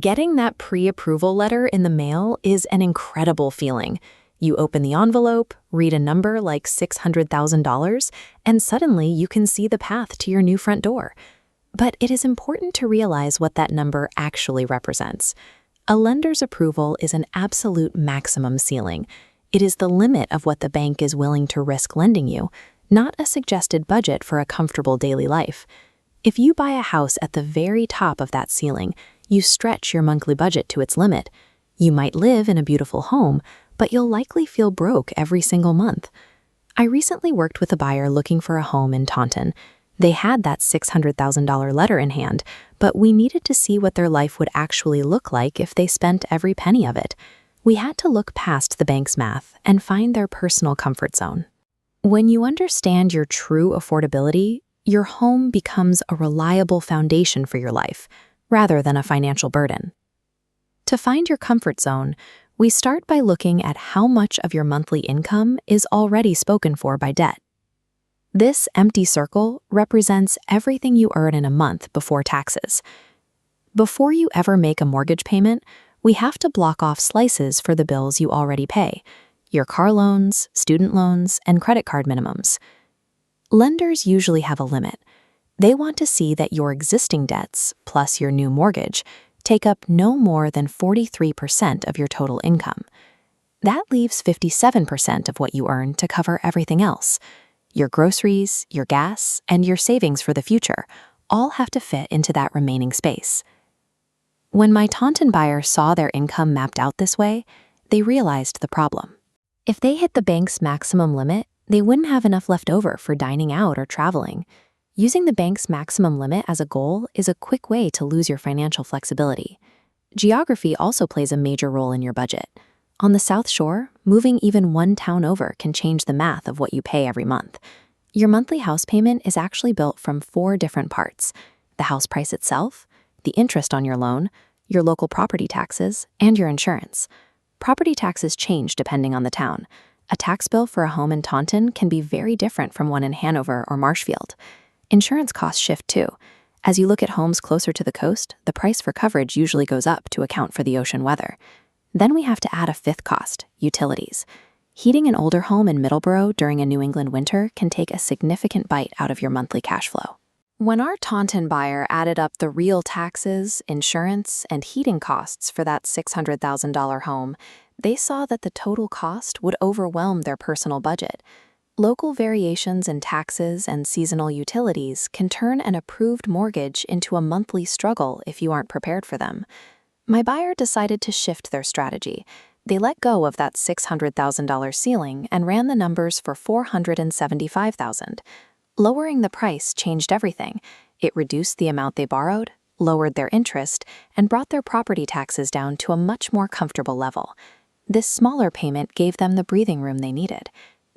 Getting that pre-approval letter in the mail is an incredible feeling. You open the envelope, read a number like $600,000, and suddenly you can see the path to your new front door. But it is important to realize what that number actually represents. A lender's approval is an absolute maximum ceiling. It is the limit of what the bank is willing to risk lending you, not a suggested budget for a comfortable daily life. If you buy a house at the very top of that ceiling, you stretch your monthly budget to its limit. You might live in a beautiful home, but you'll likely feel broke every single month. I recently worked with a buyer looking for a home in Taunton. They had that $600,000 letter in hand, but we needed to see what their life would actually look like if they spent every penny of it. We had to look past the bank's math and find their personal comfort zone. When you understand your true affordability, your home becomes a reliable foundation for your life, rather than a financial burden. To find your comfort zone, we start by looking at how much of your monthly income is already spoken for by debt. This empty circle represents everything you earn in a month before taxes. Before you ever make a mortgage payment, we have to block off slices for the bills you already pay, your car loans, student loans, and credit card minimums. Lenders usually have a limit. They want to see that your existing debts, plus your new mortgage, take up no more than 43% of your total income. That leaves 57% of what you earn to cover everything else. Your groceries, your gas, and your savings for the future all have to fit into that remaining space. When my Taunton buyer saw their income mapped out this way, they realized the problem. If they hit the bank's maximum limit, they wouldn't have enough left over for dining out or traveling. Using the bank's maximum limit as a goal is a quick way to lose your financial flexibility. Geography also plays a major role in your budget. On the South Shore, moving even one town over can change the math of what you pay every month. Your monthly house payment is actually built from 4 different parts: the house price itself, the interest on your loan, your local property taxes, and your insurance. Property taxes change depending on the town. A tax bill for a home in Taunton can be very different from one in Hanover or Marshfield. Insurance costs shift too. As you look at homes closer to the coast, the price for coverage usually goes up to account for the ocean weather. Then we have to add a 5th cost: utilities. Heating an older home in Middleboro during a New England winter can take a significant bite out of your monthly cash flow. When our Taunton buyer added up the real taxes, insurance, and heating costs for that $600,000 home, they saw that the total cost would overwhelm their personal budget. Local variations in taxes and seasonal utilities can turn an approved mortgage into a monthly struggle if you aren't prepared for them. My buyer decided to shift their strategy. They let go of that $600,000 ceiling and ran the numbers for $475,000. Lowering the price changed everything. It reduced the amount they borrowed, lowered their interest, and brought their property taxes down to a much more comfortable level. This smaller payment gave them the breathing room they needed.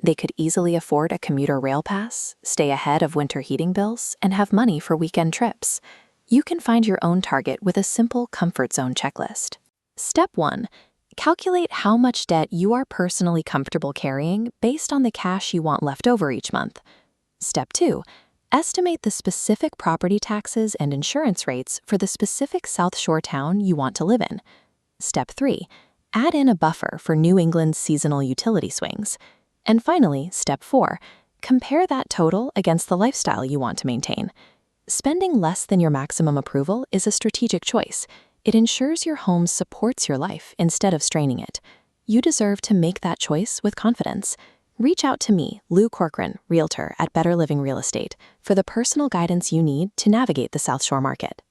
They could easily afford a commuter rail pass, stay ahead of winter heating bills, and have money for weekend trips. You can find your own target with a simple comfort zone checklist. Step 1. Calculate how much debt you are personally comfortable carrying based on the cash you want left over each month. Step 2. Estimate the specific property taxes and insurance rates for the specific South Shore town you want to live in. Step 3. Add in a buffer for New England's seasonal utility swings. And finally, Step 4. Compare that total against the lifestyle you want to maintain. Spending less than your maximum approval is a strategic choice. It ensures your home supports your life instead of straining it. You deserve to make that choice with confidence. Reach out to me, Lou Corcoran, Realtor at Better Living Real Estate, for the personal guidance you need to navigate the South Shore market.